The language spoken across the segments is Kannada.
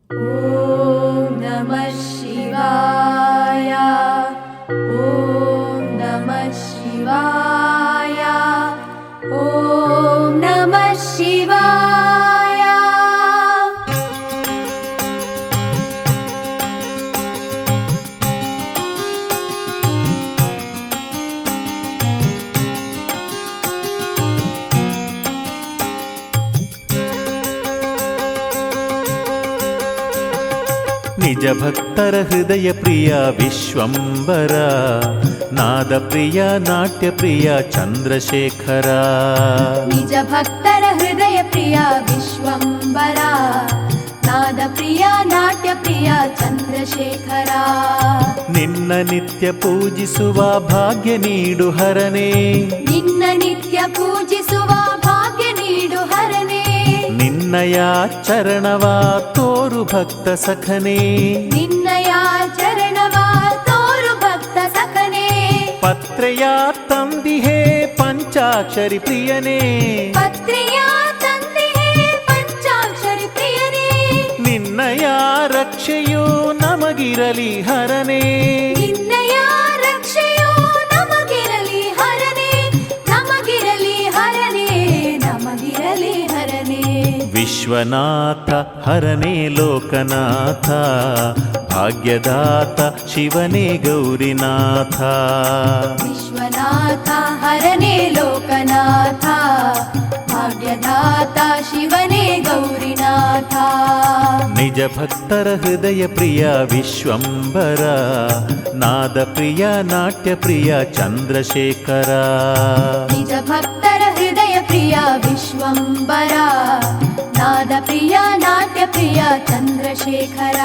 ಓಂ ನಮಃ ಶಿವಾಯ. ಓಂ ನಮಃ ಶಿವಾಯ. ಓಂ ನಮಃ ಶಿವಾಯ. ನಿಜ ಭಕ್ತರ ಹೃದಯ ಪ್ರಿಯ ವಿಶ್ವಂಬರ, ನಾದ ಪ್ರಿಯ ನಾಟ್ಯ ಪ್ರಿಯ ಚಂದ್ರಶೇಖರ. ನಿಜ ಭಕ್ತರ ಹೃದಯ ಪ್ರಿಯ ವಿಶ್ವಂಬರ, ನಾದ ಪ್ರಿಯ ನಾಟ್ಯ ಪ್ರಿಯ ಚಂದ್ರಶೇಖರ. ನಿನ್ನ ನಿತ್ಯ ಪೂಜಿಸುವ ಭಾಗ್ಯ ನೀಡು ಹರನೇ, ನಿನ್ನ ನಿತ್ಯ ಪೂಜಿಸುವ ಭಾಗ್ಯ ನೀಡು ಹರನೇ. ನಿನ್ನಯ ಚರಣವ ತೋರು ಭಕ್ತ ಸಖನೇ, ನಿನ್ನಯ ಚರಣವ ತೋರು ಭಕ್ತ ಸಖನೇ. ಪತ್ರೆಯ ತಂದಿಹೇ ಪಂಚಾಕ್ಷರಿ ಪ್ರಿಯನೇ, ಪತ್ರೆಯ ತಂದೆಯೇ ಪಂಚಾಕ್ಷರಿ ಪ್ರಿಯನೇ. ನಿನ್ನಯ ರಕ್ಷೆಯು ನಮಗಿರಲಿ ಹರನೇ. ನಿನ್ನಯ ರಕ್ಷೆಯು ನಮಗಿರಲಿ ಹರನೇ, ನಮಗಿರಲಿ ಹರನೇ, ನಮಗಿರಲಿ ಹರನೇ. ವಿಶ್ವನಾಥ ಹರನೇ ಲೋಕನಾಥ, ಭಾಗ್ಯದಾತ ಶಿವನೇ ಗೌರಿನಾಥ. ವಿಶ್ವನಾಥ ಹರನೇ ಲೋಕನಾಥ, ಭಾಗ್ಯದಾತ ಶಿವನೇ ಗೌರಿನಾಥ. ನಿಜ ಭಕ್ತರ ಹೃದಯ ಪ್ರಿಯ ವಿಶ್ವಂಬರ, ನಾದ ಪ್ರಿಯ ನಾಟ್ಯ ಪ್ರಿಯ ಚಂದ್ರಶೇಖರ. ನಿಜ ಭಕ್ತರ ಹೃದಯ ಪ್ರಿಯ ವಿಶ್ವಂಬರ, ನಾದ ಪ್ರಿಯ ನಾಟ್ಯ ಪ್ರಿಯ ಚಂದ್ರಶೇಖರ.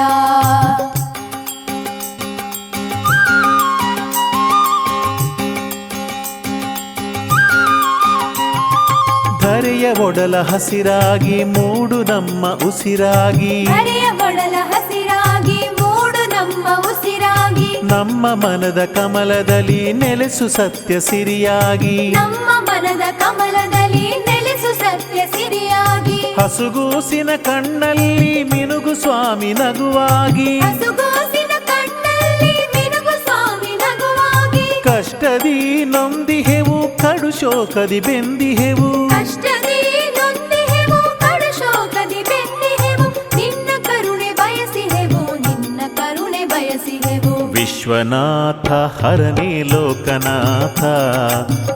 ಧರೆಯ ಒಡಲ ಹಸಿರಾಗಿ ಮೂಡು ನಮ್ಮ ಉಸಿರಾಗಿ, ಹರೆಯ ಒಡಲ ಹಸಿರಾಗಿ ಮೂಡು ನಮ್ಮ ಉಸಿರಾಗಿ. ನಮ್ಮ ಮನದ ಕಮಲದಲ್ಲಿ ನೆಲೆಸು ಸತ್ಯ ಸಿರಿಯಾಗಿ, ನಮ್ಮ ಮನದ ಕಮಲದಲ್ಲಿ ನೆಲೆಸು ಸತ್ಯ ಸಿರಿಯಾಗಿ. ಹಸುಗೂಸಿನ ಕಣ್ಣಲ್ಲಿ ಮಿನುಗು ಸ್ವಾಮಿ ನಗುವಾಗಿ, ಹಸುಗೋಸಿನ ಕಣ್ಣಲ್ಲಿ ಮಿನುಗು ಸ್ವಾಮಿ ನಗುವಾಗಿ. ಕಷ್ಟದಿ ನೊಂದಿಹೆವು ಕಡು ಶೋಕದಿ ಬೆಂದಿಹೆವು, ಕಷ್ಟದಿ ನೊಂದಿಹೆವು ಕಡು ಶೋಕದಿ ಬೆಂದಿಹೆವು. ನಿನ್ನ ಕರುಣೆ ಬಯಸಿಹೆವು, ನಿನ್ನ ಕರುಣೆ ಬಯಸಿಹೆವು. ವಿಶ್ವನಾಥ ಹರನೇ ಲೋಕನಾಥ,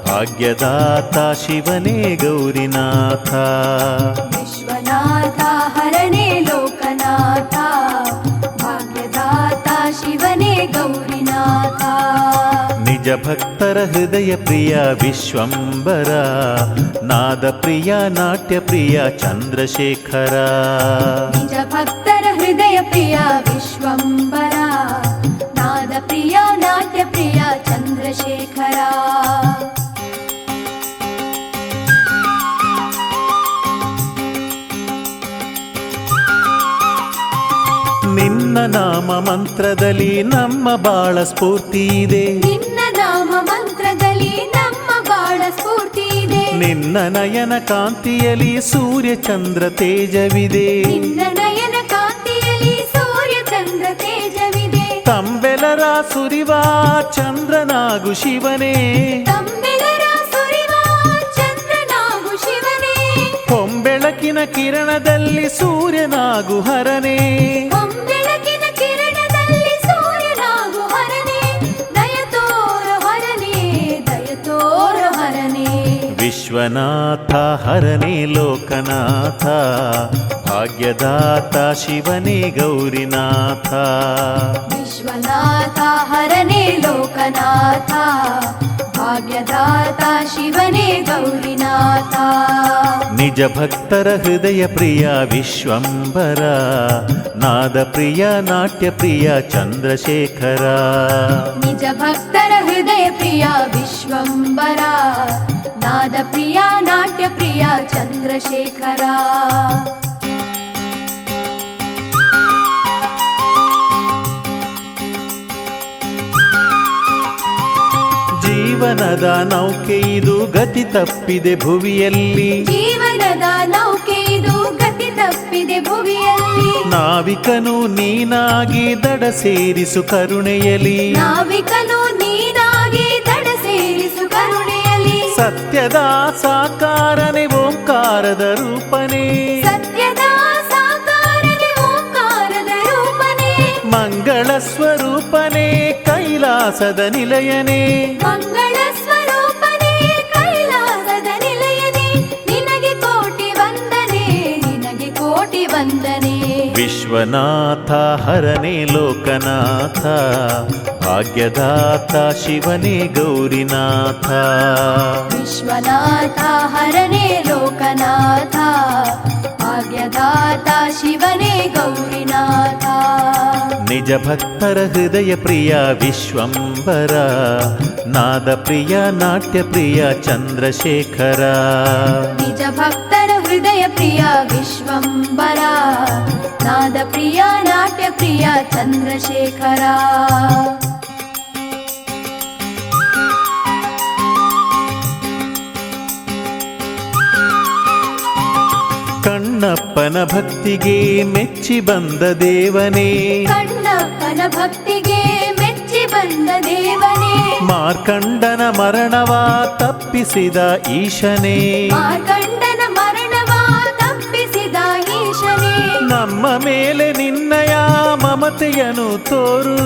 ಭಾಗ್ಯದಾತ ಶಿವನೇ ಗೌರಿನಾಥ. ವಿಶ್ವನಾಥ ಹರನೇ ಲೋಕನಾಥ, ಭಾಗ್ಯದಾತ ಶಿವನೇ ಗೌರಿನಾಥ. ನಿಜ ಭಕ್ತರ ಹೃದಯ ಪ್ರಿಯ ವಿಶ್ವಂಬರ, ನಾದ ಪ್ರಿಯ ನಾಟ್ಯ ಪ್ರಿಯ ಚಂದ್ರಶೇಖರ. ನಿಜ ಭಕ್ತರ ಹೃದಯ ಪ್ರಿಯ ವಿಶ್ವಂಬರ, ನಾದ ಪ್ರಿಯ ನಾಟ್ಯ ಪ್ರಿಯ ಚಂದ್ರಶೇಖರ. ನಿನ್ನ ನಾಮ ಮಂತ್ರದಲ್ಲಿ ನಮ್ಮ ಬಾಳ ಸ್ಫೂರ್ತಿ ಇದೆ, ನಿನ್ನ ನಾಮ ಮಂತ್ರದಲ್ಲಿ ನಮ್ಮ ಬಾಳ ಸ್ಫೂರ್ತಿ ಇದೆ. ನಿನ್ನ ನಯನ ಕಾಂತಿಯಲ್ಲಿ ಸೂರ್ಯ ಚಂದ್ರ ತೇಜವಿದೆ, ನಿನ್ನ ನಯನ ಕಾಂತಿಯಲ್ಲಿ ಸೂರ್ಯ ಚಂದ್ರ ತೇಜವಿದೆ. ತಂಬೆಲರ ಸುರಿವ ಚಂದ್ರನಾಗು ಶಿವನೇ, ತಂಬೆಲರ ಸುರಿವ ಚಂದ್ರನಾಗು ಶಿವನೇ. ಹೊಂಬೆಳಕಿನ ಕಿರಣದಲ್ಲಿ ಸೂರ್ಯನಾಗು ಹರನೇ, ಹೊಂಬೆಳಕಿನ ಕಿರಣದಲ್ಲಿ ಸೂರ್ಯನಾಗು ಹರನೇ. ದಯ ತೋರು ಹರನೇ, ದಯ ತೋರು ಹರನೇ. ವಿಶ್ವನಾಥ ಹರನೇ ಲೋಕನಾಥ, ಭಾಗ್ಯದಾತ ಶಿವನೇ ಗೌರಿನಾಥ. ವಿಶ್ವನಾಥ ಹರನೇ ಲೋಕನಾಥ, ಭಾಗ್ಯದಾತ ಶಿವನೇ ಗೌರಿನಾಥ. ನಿಜ ಭಕ್ತರ ಹೃದಯ ಪ್ರಿಯ ವಿಶ್ವಂಬರ, ನಾದ ಪ್ರಿಯ ನಾಟ್ಯ ಪ್ರಿಯ ಚಂದ್ರಶೇಖರ. ನಿಜ ಭಕ್ತರ ಹೃದಯ ಪ್ರಿಯ ವಿಶ್ವಂಬರ, ನಾದ ಪ್ರಿಯ ನಾಟ್ಯ ಪ್ರಿಯ ಚಂದ್ರಶೇಖರ. ಜೀವನದ ನೌಕೆ ಇದು ಗತಿ ತಪ್ಪಿದೆ ಭುವಿಯಲ್ಲಿ, ಜೀವನದ ನೌಕೆ ಇದು ಗತಿ ತಪ್ಪಿದೆ ಭುವಿಯಲ್ಲಿ. ನಾ ನಾವಿಕನು ನೀನಾಗಿ ದಡ ಸೇರಿಸು ಕರುಣೆಯಲಿ ನಾವಿಕನು ನೀನಾಗಿ ದಡ ಸೇರಿಸು ಕರುಣೆಯಲಿ ಸತ್ಯದ ಸಾಕಾರನೆ ಓಂಕಾರದ ರೂಪನೇ ಸತ್ಯದ ಸಾಕಾರನೆ ಓಂಕಾರದ ರೂಪನೇ ಮಂಗಳ ಸ್ವರೂಪನೇ ಕೈಲಾಸದ ನಿಲಯನೇ ಮಂಗಳ ಸ್ವರೂಪನೇ ಕೈಲಾಸದ ನಿಲಯನೇ ನಿನಗೆ ಕೋಟಿ ವಂದನೆ ನಿನಗೆ ಕೋಟಿ ವಂದನೆ ವಿಶ್ವನಾಥ ಹರನೇ ಲೋಕನಾಥ ಭಾಗ್ಯದಾತ ಶಿವನೇ ಗೌರಿನಾಥ ವಿಶ್ವನಾಥ ಹರನೇ ಲೋಕನಾಥ ಭಾಗ್ಯದಾತ ಶಿವನೇ ಗೌರಿನಾಥ ನಿಜ ಭಕ್ತರ ಹೃದಯ ಪ್ರಿಯ ವಿಶ್ವಂಬರ ನಾದ ಪ್ರಿಯ ನಾಟ್ಯ ಪ್ರಿಯ ಚಂದ್ರಶೇಖರ ನಿಜ ಭಕ್ತರ ಹೃದಯ ಪ್ರಿಯ ವಿಶ್ವಂಬರ ನಾದ ಪ್ರಿಯ ನಾಟ್ಯ ಪ್ರಿಯ ಚಂದ್ರಶೇಖರ ಕಣ್ಣಪ್ಪನ ಭಕ್ತಿಗೆ ಮೆಚ್ಚಿ ಬಂದ ದೇವನೇ ಕಣ್ಣಪ್ಪನ ಭಕ್ತಿಗೆ ಮೆಚ್ಚಿ ಬಂದ ದೇವನೇ ಮಾರ್ಕಂಡನ ಮರಣವ ತಪ್ಪಿಸಿದ ಈಶನೇ ಮಾರ್ಕಂಡನ ಮರಣವ ತಪ್ಪಿಸಿದ ಈಶನೇ ನಮ್ಮ ಮೇಲೆ ನಿನ್ನಯ ಮಮತೆಯನ್ನು ತೋರು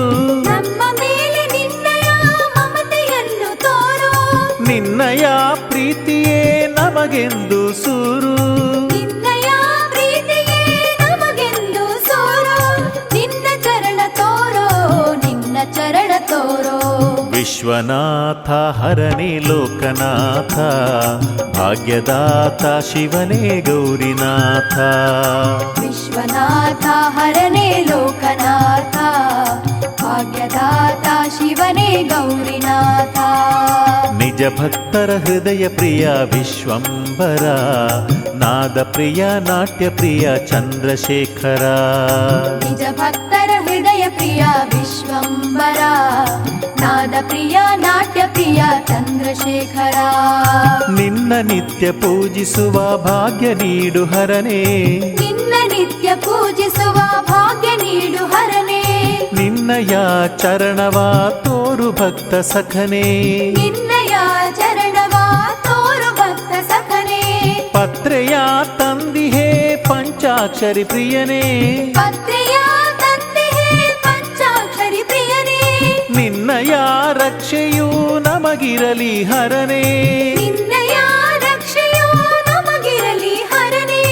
ನಮ್ಮ ಮೇಲೆ ನಿನ್ನಯ ಮಮತೆಯನ್ನು ತೋರು ನಿನ್ನಯ ಪ್ರೀತಿಯೇ ನಮಗೆಂದು ಸೂರು ನಿನ್ನಯ ಪ್ರೀತಿಯೇ ನಮಗೆಂದು ಸೋರು ನಿನ್ನ ಚರಣ ತೋರೋ ನಿನ್ನ ಚರಣ ತೋರೋ ವಿಶ್ವನಾಥ ಹರನೇ ಲೋಕನಾಥ ಭಾಗ್ಯದಾತ ಶಿವನೇ ಗೌರಿನಾಥ ವಿಶ್ವನಾಥ ಹರನೇ ಲೋಕನಾಥ ಭಾಗ್ಯದಾತ ಶಿವನೇ ಗೌರಿನಾಥ ನಿಜ ಭಕ್ತರ ಹೃದಯ ಪ್ರಿಯ ವಿಶ್ವಂಬರ ನಾದ ಪ್ರಿಯ ನಾಟ್ಯ ಪ್ರಿಯ ಚಂದ್ರಶೇಖರ ನಿಜ ಭಕ್ತರ ಹೃದಯ ಪ್ರಿಯ ವಿಶ್ವಂಬರ ನಾದ ಪ್ರಿಯ ನಾಟ್ಯ ಪ್ರಿಯ ಚಂದ್ರಶೇಖರ ನಿನ್ನ ನಿತ್ಯ ಪೂಜಿಸುವ ಭಾಗ್ಯ ನೀಡು ಹರನೇ ನಿನ್ನ ನಿತ್ಯ ಪೂಜಿಸುವ ಭಾಗ್ಯ ನೀಡು ಹರನೇ ನಿನ್ನಯ ಚರಣವ ತೋರು ಭಕ್ತ ಸಖನೇ ನಿನ್ನಯ ಚರಣವ ತೋರು ಭಕ್ತ ಸಖನೇ ಪತ್ರೆಯ ತಂದಿಹೇ ಪಂಚಾಕ್ಷರಿ ಪ್ರಿಯನೇ ಪತ್ರೆಯ ತಂದೆಯೇ ಪಂಚಾಕ್ಷರಿ ಪ್ರಿಯನೇ ನಿನ್ನಯ ರಕ್ಷೆಯೂ ನಮಗಿರಲಿ ಹರನೇ ನಿನ್ನಯ ರಕ್ಷೆಯು ನಮಗಿರಲಿ ಹರನೇ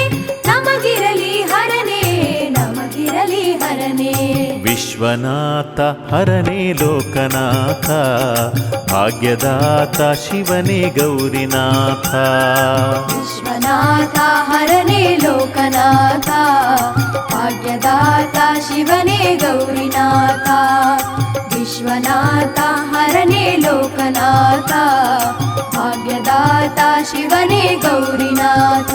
ನಮಗಿರಲಿ ಹರನೇ ನಮಗಿರಲಿ ಹರನೇ ವಿಶ್ವನಾಥ ಹರನೇ ಲೋಕನಾಥ ಭಾಗ್ಯದಾತ ಶಿವನೇ ಗೌರಿನಾಥ ವಿಶ್ವನಾಥ ಹರನೇ ಲೋಕನಾಥ ಭಾಗ್ಯದಾತ ಶಿವನೇ ಗೌರಿನಾಥ ವಿಶ್ವನಾಥ ಹರನೇ ಲೋಕನಾಥ ಭಾಗ್ಯದಾತ ಶಿವನೇ ಗೌರಿನಾಥ